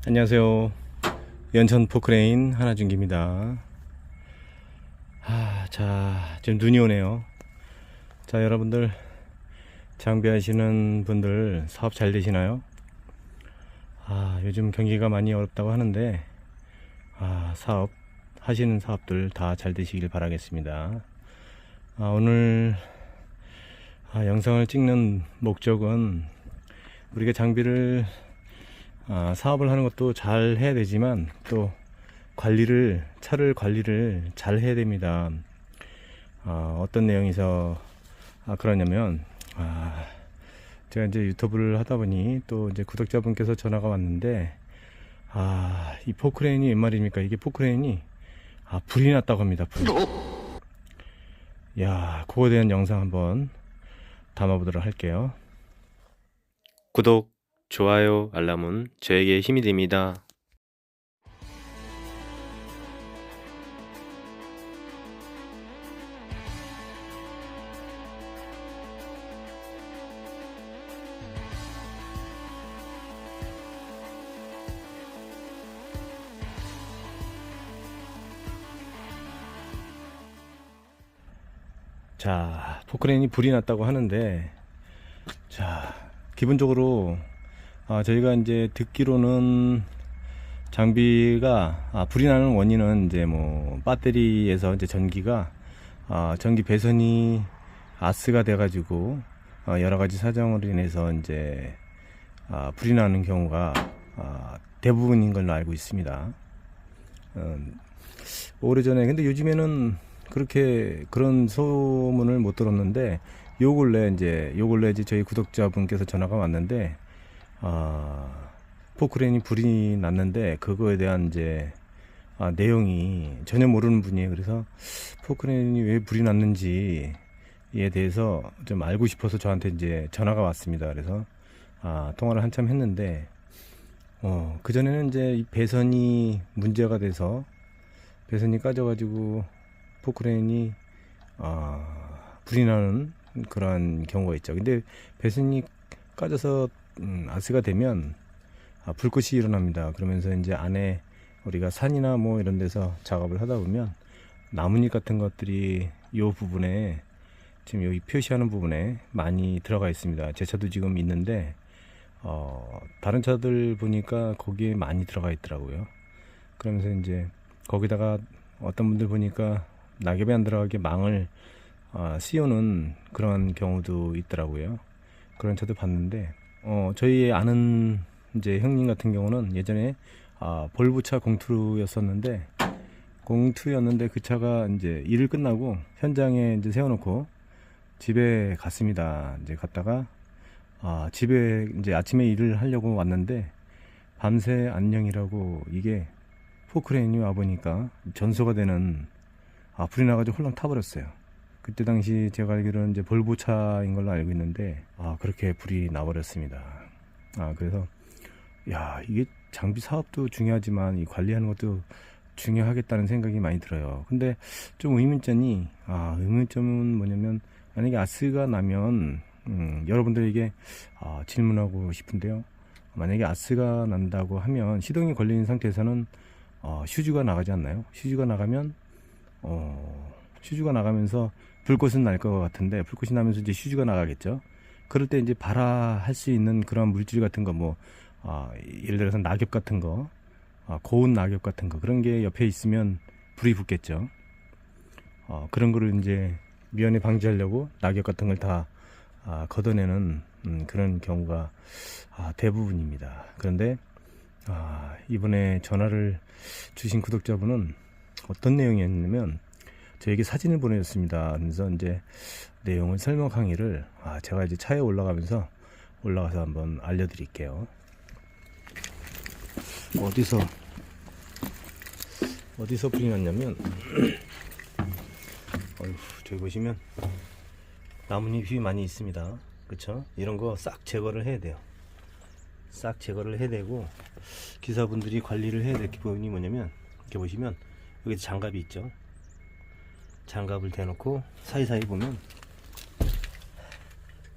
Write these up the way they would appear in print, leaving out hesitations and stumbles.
안녕하세요. 연천 포크레인 하나준기입니다. 자, 지금 눈이 오네요. 자, 여러분들 장비하시는 분들 사업 잘 되시나요? 요즘 경기가 많이 어렵다고 하는데 사업 하시는 사업들 다 잘 되시길 바라겠습니다. 오늘 영상을 찍는 목적은 우리가 장비를 사업을 하는 것도 잘 해야 되지만 또 차를 관리를 잘 해야 됩니다. 어떤 내용에서 그러냐면 제가 이제 유튜브를 하다 보니 또 이제 구독자분께서 전화가 왔는데 이 포크레인이 웬 말입니까? 이게 포크레인이 불이 났다고 합니다. 그거에 대한 영상 한번 담아보도록 할게요. 구독, 좋아요, 알람은 저에게 힘이 됩니다. 자, 포크레인이 불이 났다고 하는데, 자, 기본적으로 저희가 이제 듣기로는 장비가 불이 나는 원인은 이제 뭐 배터리에서 이제 전기 배선이 아스가 돼가지고 여러 가지 사정으로 인해서 이제 불이 나는 경우가 대부분인 걸로 알고 있습니다. 오래전에 근데 요즘에는 그런 소문을 못 들었는데 요 근래 이제 저희 구독자분께서 전화가 왔는데 포크레인이 불이 났는데 그거에 대한 이제 내용이 전혀 모르는 분이에요. 그래서 포크레인이 왜 불이 났는지에 대해서 좀 알고 싶어서 저한테 이제 전화가 왔습니다. 그래서 통화를 한참 했는데 그전에는 이제 이 배선이 문제가 돼서 배선이 까져가지고 포크레인이 불이 나는 그런 경우가 있죠. 근데 배선이 까져서 아스가 되면 불꽃이 일어납니다. 그러면서 이제 안에 우리가 산이나 뭐 이런 데서 작업을 하다 보면 나뭇잎 같은 것들이 이 부분에 지금 여기 표시하는 부분에 많이 들어가 있습니다. 제 차도 지금 있는데 다른 차들 보니까 거기에 많이 들어가 있더라고요. 그러면서 이제 거기다가 어떤 분들 보니까 낙엽이 안 들어가게 망을 씌우는 그런 경우도 있더라고요. 그런 차도 봤는데 저희 아는 이제 형님 같은 경우는 예전에 볼보차 공투였었는데 그 차가 이제 일을 끝나고 현장에 이제 세워놓고 집에 갔습니다. 이제 갔다가 집에 이제 아침에 일을 하려고 왔는데 밤새 안녕이라고 이게 포크레인이 와보니까 전소가 되는 불이 나가지고 홀랑 타버렸어요. 그때 당시 제가 알기로는 이제 볼보차인 걸로 알고 있는데 그렇게 불이 나버렸습니다. 그래서 이게 장비 사업도 중요하지만 이 관리하는 것도 중요하겠다는 생각이 많이 들어요. 근데 좀 의문점은 뭐냐면 만약에 아스가 나면 여러분들에게 질문하고 싶은데요. 만약에 아스가 난다고 하면 시동이 걸린 상태에서는 휴지가 나가지 않나요? 휴지가 나가면서 불꽃은 날 것 같은데 불꽃이 나면서 이제 휴지가 나가겠죠. 그럴 때 이제 발화할 수 있는 그런 물질 같은 거 예를 들어서 낙엽 같은 거 고운 낙엽 같은 거 그런 게 옆에 있으면 불이 붙겠죠. 그런 거를 이제 미연에 방지하려고 낙엽 같은 걸 다 걷어내는 그런 경우가 대부분입니다. 그런데 이번에 전화를 주신 구독자분은 어떤 내용이었냐면 저에게 사진을 보내줬습니다. 그래서 이제 내용을 설명 강의를 제가 이제 차에 올라가서 한번 알려드릴게요. 어디서 불이 났냐면 저기 보시면 나뭇잎이 많이 있습니다. 그쵸? 이런 거 싹 제거를 해야 돼요. 싹 제거를 해야 되고 기사분들이 관리를 해야 될 부분이 뭐냐면 이렇게 보시면 여기 장갑이 있죠. 장갑을 대놓고 사이사이 보면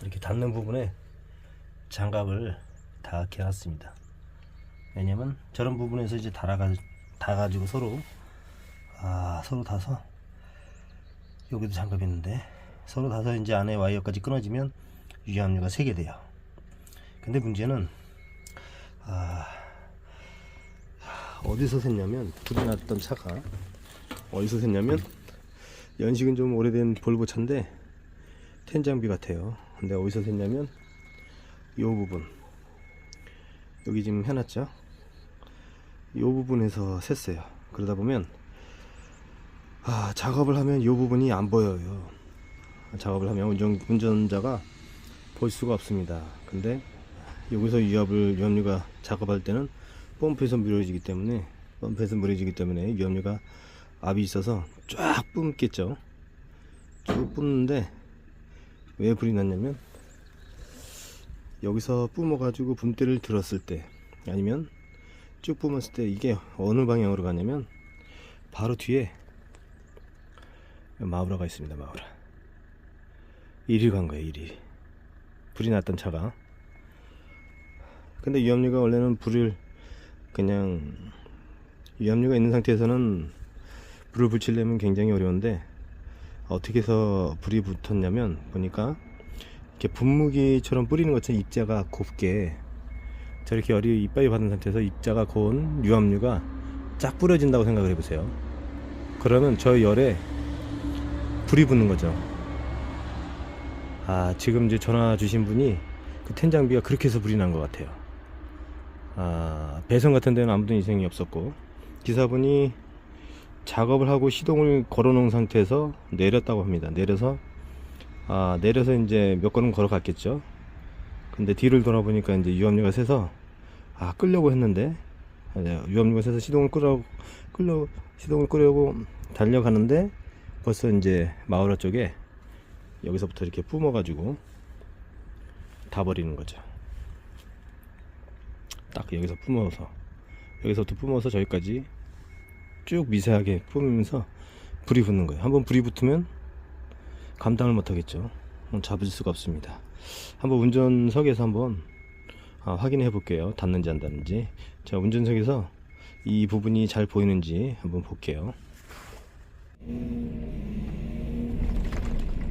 이렇게 닿는 부분에 장갑을 다 개놨습니다. 왜냐면 저런 부분에서 이제 닿아가지고 서로 닿아서, 여기도 장갑이 있는데 서로 닿아서 이제 안에 와이어까지 끊어지면 유압류가 새게 돼요. 근데 문제는 어디서 샜냐면, 불이 났던 차가 어디서 샜냐면, 연식은 좀 오래된 볼보 차인데 텐장비 같아요. 근데 어디서 샜냐면 이 부분, 여기 지금 해놨죠. 이 부분에서 샜어요. 그러다 보면 작업을 하면 이 부분이 안 보여요. 작업을 하면 운전자가 볼 수가 없습니다. 근데 여기서 유압류가 작업할 때는 펌프에서 물어지기 때문에 유압류가 압이 있어서 쫙 뿜겠죠. 쭉 뿜는데 왜 불이 났냐면, 여기서 뿜어 가지고 붐대를 들었을 때, 아니면 쭉 뿜었을 때 이게 어느 방향으로 가냐면 바로 뒤에 마우라가 있습니다. 마우라. 이리 간 거예요. 이리. 불이 났던 차가. 근데 유압류가 원래는 유압류가 있는 상태에서는 불을 붙이려면 굉장히 어려운데, 어떻게 해서 불이 붙었냐면, 보니까 이렇게 분무기처럼 뿌리는 것처럼 입자가 곱게 저렇게 열이 이빨이 받은 상태에서 입자가 고운 유압류가 쫙 뿌려진다고 생각을 해보세요. 그러면 저 열에 불이 붙는 거죠. 지금 이제 전화 주신 분이 그 텐장비가 그렇게 해서 불이 난 것 같아요. 배선 같은 데는 아무도 이상이 없었고, 기사분이 작업을 하고 시동을 걸어 놓은 상태에서 내렸다고 합니다. 내려서 이제 몇 걸음 걸어 갔겠죠. 근데 뒤를 돌아보니까 이제 유압류가 새서 끄려고 했는데, 유압류가 새서 시동을 끄려고 달려가는데, 벌써 이제 마우라 쪽에 여기서부터 이렇게 뿜어 가지고 다 버리는 거죠. 딱 여기서부터 뿜어서 저기까지 쭉 미세하게 뿜으면서 불이 붙는 거예요. 한번 불이 붙으면 감당을 못 하겠죠. 잡을 수가 없습니다. 한번 운전석에서 한번 확인해 볼게요. 닿는지 안 닿는지. 자, 운전석에서 이 부분이 잘 보이는지 한번 볼게요.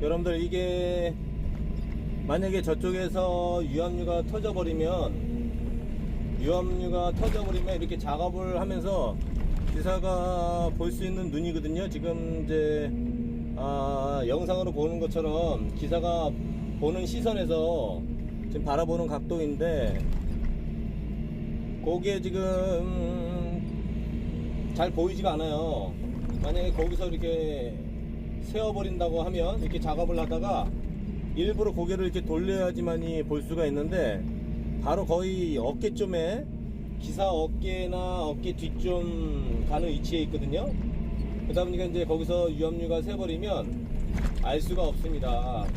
여러분들, 이게 만약에 저쪽에서 유압류가 터져버리면 이렇게 작업을 하면서 기사가 볼 수 있는 눈이거든요. 지금 이제 영상으로 보는 것처럼 기사가 보는 시선에서 지금 바라보는 각도인데, 그게 지금 잘 보이지가 않아요. 만약에 거기서 이렇게 세워버린다고 하면, 이렇게 작업을 하다가 일부러 고개를 이렇게 돌려야지만이 볼 수가 있는데, 바로 거의 어깨쯤에, 기사 어깨나 어깨 뒤쯤 가는 위치에 있거든요. 그러다 보니까 이제 거기서 유압류가 새버리면 알 수가 없습니다.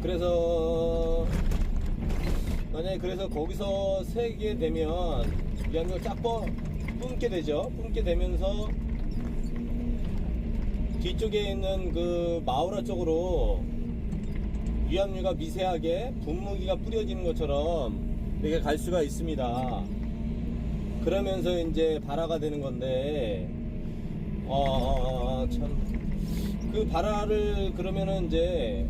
그래서 만약에 거기서 새게 되면 유압류가 쫙 뿜게 되죠. 뿜게 되면서 뒤쪽에 있는 그 마우라 쪽으로 유압류가 미세하게 분무기가 뿌려지는 것처럼 이렇게 갈 수가 있습니다. 그러면서 이제 발화가 되는 건데, 그 발화를 그러면은 이제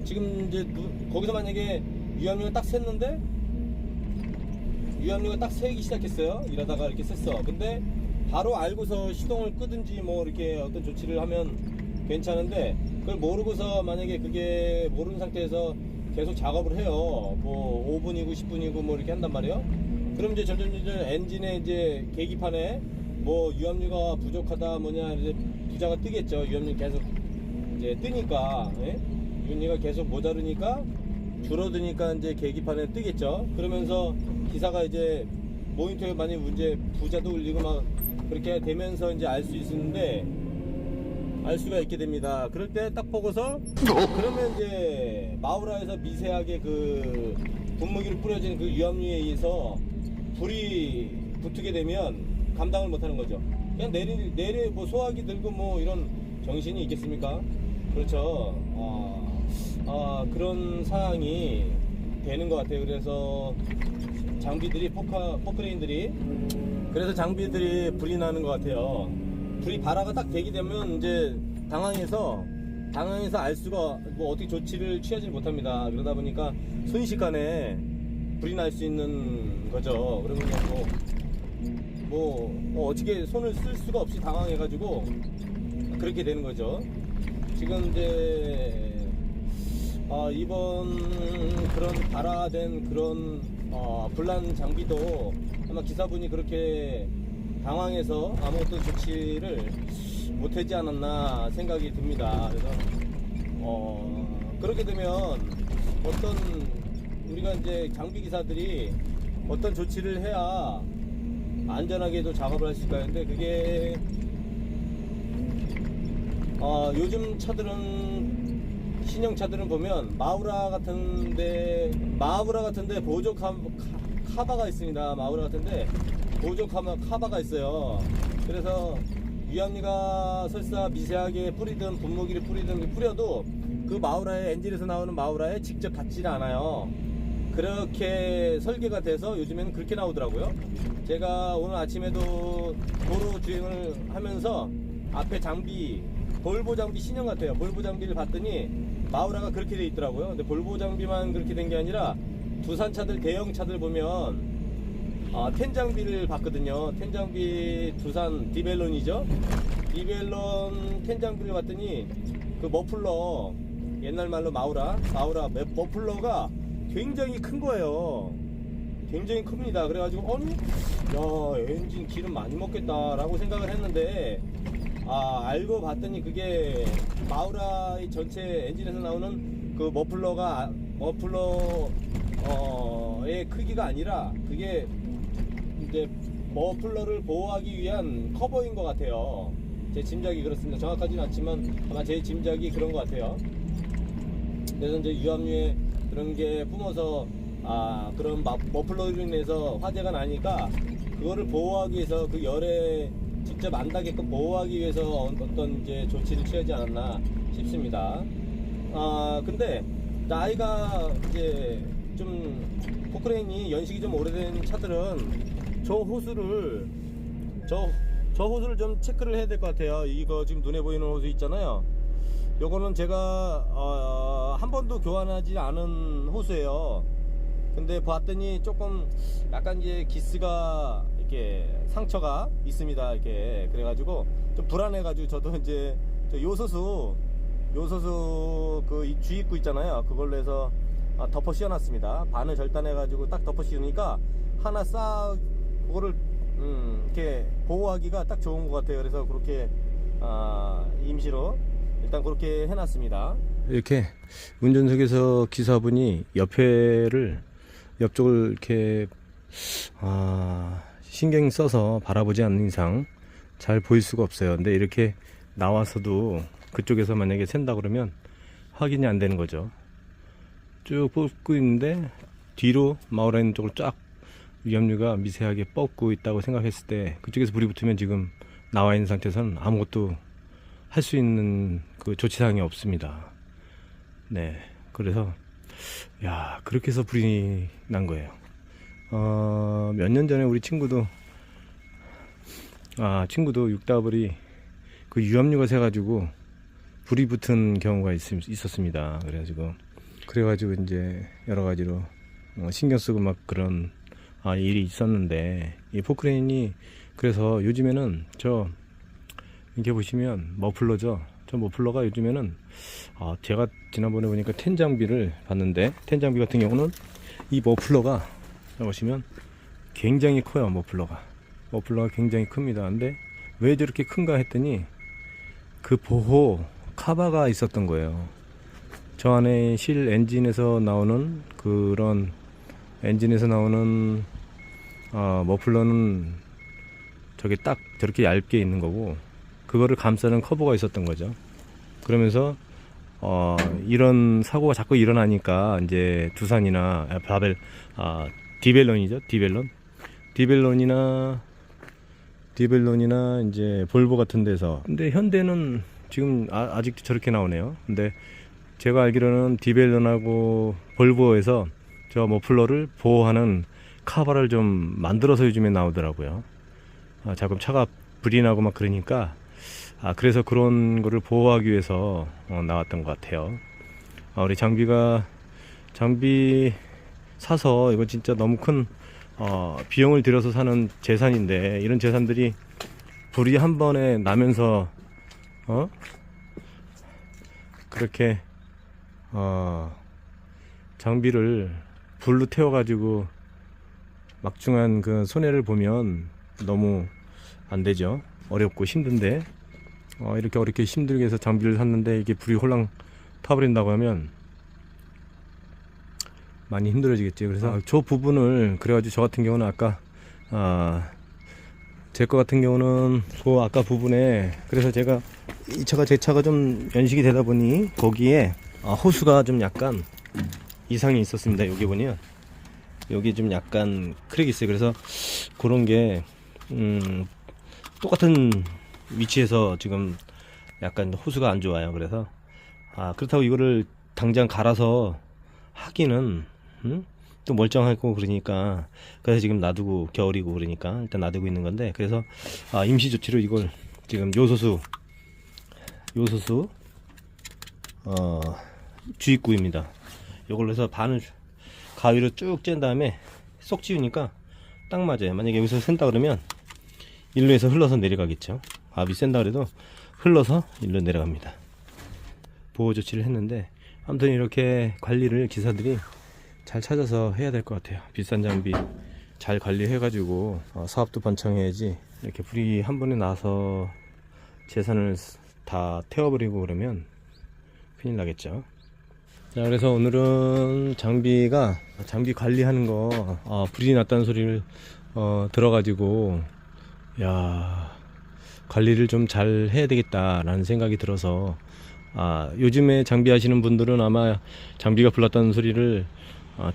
지금 이제 거기서 만약에 유압류가 딱 샜는데, 유압류가 딱 새기 시작했어요. 이러다가 이렇게 샜어. 근데 바로 알고서 시동을 끄든지 뭐 이렇게 어떤 조치를 하면 괜찮은데, 그걸 모르고서, 만약에 그게 모르는 상태에서 계속 작업을 해요. 뭐 5분이고 10분이고 뭐 이렇게 한단 말이에요. 그럼 이제 점점 엔진에 이제 계기판에 뭐 유압류가 부족하다 뭐냐 이제 부자가 뜨겠죠. 유압류 계속 이제 뜨니까, 유압류가 계속 모자르니까, 줄어드니까 이제 계기판에 뜨겠죠. 그러면서 기사가 이제 모니터에 많이 문제 부자도 울리고 막 그렇게 되면서 이제 알 수 있는데, 알 수가 있게 됩니다. 그럴 때 딱 보고서, 그러면 이제 마우라에서 미세하게 그 분무기를 뿌려진 그 유압류에 의해서 불이 붙게 되면 감당을 못하는 거죠. 그냥 내리 뭐 소화기 들고 뭐 이런 정신이 있겠습니까? 그렇죠. 그런 상황이 되는 것 같아요. 그래서 장비들이 포크레인들이 그래서 장비들이 불이 나는 것 같아요. 불이 발화가 딱 되게 되면 이제 당황해서 알 수가 뭐 어떻게 조치를 취하지 못합니다. 그러다 보니까 순식간에 불이 날 수 있는 거죠. 그러면 어떻게 손을 쓸 수가 없이 당황해가지고 그렇게 되는 거죠. 지금 이제 이번 그런 발화된 그런 불난 장비도 아마 기사분이 그렇게 당황해서 아무것도 조치를 못하지 않았나 생각이 듭니다. 그래서 그렇게 되면 어떤 우리가 이제 장비 기사들이 어떤 조치를 해야 안전하게도 작업을 할 수 있을까 하는데 그게 요즘 차들은 신형 차들은 보면 마우라 같은데 보조 카바가 있습니다. 마우라 같은데 보조 카바가 있어요. 그래서 위압유가 설사 미세하게 뿌리든 분무기를 뿌려도 그 마우라에 엔진에서 나오는 마우라에 직접 닿지는 않아요. 그렇게 설계가 돼서 요즘에는 그렇게 나오더라고요. 제가 오늘 아침에도 도로 주행을 하면서 앞에 장비 볼보 장비 신형 같아요. 볼보 장비를 봤더니 마우라가 그렇게 돼 있더라고요. 근데 볼보 장비만 그렇게 된 게 아니라 두산 차들 대형 차들 보면 텐 장비를 봤거든요. 텐 장비 두산 디벨론이죠. 디벨론 텐 장비를 봤더니 그 머플러 옛날 말로 마우라 머플러가 굉장히 큰 거예요. 굉장히 큽니다. 그래가지고 아니 야 엔진 기름 많이 먹겠다라고 생각을 했는데 알고 봤더니 그게 마우라의 전체 엔진에서 나오는 그 머플러의 크기가 아니라 그게 이제 머플러를 보호하기 위한 커버인 것 같아요. 제 짐작이 그렇습니다. 정확하지는 않지만 아마 제 짐작이 그런 것 같아요. 그래서 이제 유압유에 그런 게 뿜어서 그런 머플러로 인해서 화재가 나니까 그거를 보호하기 위해서 그 열에 직접 안 닿게끔 보호하기 위해서 어떤 이제 조치를 취하지 않았나 싶습니다. 근데 나이가 이제 좀 포크레인이 연식이 좀 오래된 차들은 저 호수를 좀 체크를 해야 될 것 같아요. 이거 지금 눈에 보이는 호수 있잖아요. 요거는 제가 한 번도 교환하지 않은 호수예요. 근데 봤더니 조금 약간 이제 기스가 이렇게 상처가 있습니다. 이렇게 그래가지고 좀 불안해가지고 저도 이제 요소수 그 주입구 있잖아요. 그걸로 해서 덮어 씌워놨습니다. 반을 절단해가지고 딱 덮어 씌우니까 하나 그거를 이렇게 보호하기가 딱 좋은 것 같아요. 그래서 그렇게 임시로 일단 그렇게 해놨습니다. 이렇게 운전석에서 기사분이 옆쪽을 이렇게 신경 써서 바라보지 않는 이상 잘 보일 수가 없어요. 근데 이렇게 나와서도 그쪽에서 만약에 샌다 그러면 확인이 안 되는 거죠. 쭉 뽑고 있는데 뒤로 마우라 있는 쪽을 쫙 위압유가 미세하게 뻗고 있다고 생각했을 때 그쪽에서 불이 붙으면 지금 나와 있는 상태에서는 아무것도 할 수 있는 그 조치사항이 없습니다. 네, 그래서 그렇게 해서 불이 난 거예요. 몇 년 전에 우리 친구도 6W이 그 유압유가 새가지고 불이 붙은 경우가 있었습니다. 그래가지고 이제 여러 가지로 신경 쓰고 막 그런 일이 있었는데 이 포크레인이 그래서 요즘에는 이렇게 보시면 머플러죠. 저 머플러가 요즘에는 제가 지난번에 보니까 텐 장비를 봤는데 텐 장비 같은 경우는 이 머플러가 보시면 굉장히 커요. 머플러가 굉장히 큽니다. 근데 왜 저렇게 큰가 했더니 그 보호 카바가 있었던 거예요. 저 안에 실 엔진에서 나오는 머플러는 저게 딱 저렇게 얇게 있는 거고 그거를 감싸는 커버가 있었던 거죠. 그러면서 이런 사고가 자꾸 일어나니까 이제 두산이나 디벨론이죠. 디벨론이나 이제 볼보 같은 데서. 근데 현대는 지금 아직도 저렇게 나오네요. 근데 제가 알기로는 디벨론하고 볼보에서 저 머플러를 보호하는 카바를 좀 만들어서 요즘에 나오더라고요. 자꾸 차가 불이 나고 막 그러니까 그래서 그런 거를 보호하기 위해서 나왔던 것 같아요. 우리 장비 사서 이거 진짜 너무 큰 비용을 들여서 사는 재산인데, 이런 재산들이 불이 한 번에 나면서 그렇게 장비를 불로 태워가지고 막중한 그 손해를 보면 너무 안 되죠. 어렵고 힘든데 이렇게 어렵게 힘들게 해서 장비를 샀는데 이게 불이 홀랑 타버린다고 하면 많이 힘들어지겠지. 그래서 저 부분을, 그래가지고 저 같은 경우는 아까 제 거 같은 경우는 그 아까 부분에, 그래서 제가 이 차가 제 차가 좀 연식이 되다 보니 거기에 호수가 좀 약간 이상이 있었습니다. 여기 보면 여기 좀 약간 크랙이 있어요. 그래서 그런 게 똑같은 위치에서 지금 약간 호수가 안 좋아요. 그래서 그렇다고 이거를 당장 갈아서 하기는 또 멀쩡하고 그러니까, 그래서 지금 놔두고, 겨울이고 그러니까 일단 놔두고 있는 건데, 그래서 임시 조치로 이걸 지금 요소수 주입구입니다. 이걸로 해서 반을 가위로 쭉 짠 다음에 쏙 지우니까 딱 맞아요. 만약에 여기서 샌다 그러면 일로 해서 흘러서 내려가겠죠. 압이 센다 그래도 흘러서 일로 내려갑니다. 보호 조치를 했는데, 아무튼 이렇게 관리를 기사들이 잘 찾아서 해야 될 것 같아요. 비싼 장비 잘 관리해가지고 사업도 번창해야지, 이렇게 불이 한 번에 나서 재산을 다 태워버리고 그러면 큰일 나겠죠. 자, 그래서 오늘은 장비 관리하는 거, 불이 났다는 소리를 들어가지고, 야, 관리를 좀 잘 해야 되겠다라는 생각이 들어서, 요즘에 장비 하시는 분들은 아마 장비가 불났다는 소리를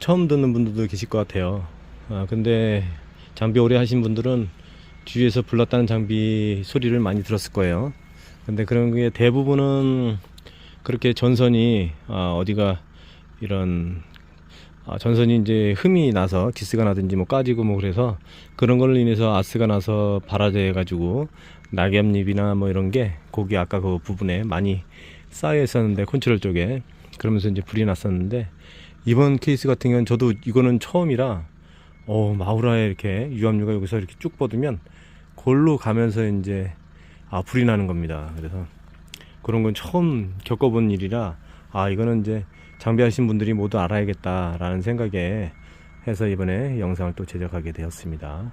처음 듣는 분들도 계실 것 같아요. 근데 장비 오래 하신 분들은 뒤에서 불났다는 장비 소리를 많이 들었을 거예요. 근데 그런 게 대부분은 그렇게 전선이 어디가 이런 전선이 이제 흠이 나서 기스가 나든지 뭐 까지고 뭐 그래서 그런 걸로 인해서 아스가 나서 발화돼 가지고 낙엽잎이나 뭐 이런 게 거기 아까 그 부분에 많이 쌓여 있었는데, 컨트롤 쪽에, 그러면서 이제 불이 났었는데, 이번 케이스 같은 경우는 저도 이거는 처음이라 마우라에 이렇게 유압류가 여기서 이렇게 쭉 뻗으면 골로 가면서 이제 불이 나는 겁니다. 그래서 그런 건 처음 겪어본 일이라 이거는 이제 장비하신 분들이 모두 알아야겠다라는 생각에 해서 이번에 영상을 또 제작하게 되었습니다.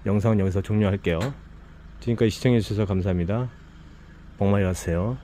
영상은 여기서 종료할게요. 지금까지 시청해 주셔서 감사합니다. 복 많이 받으세요.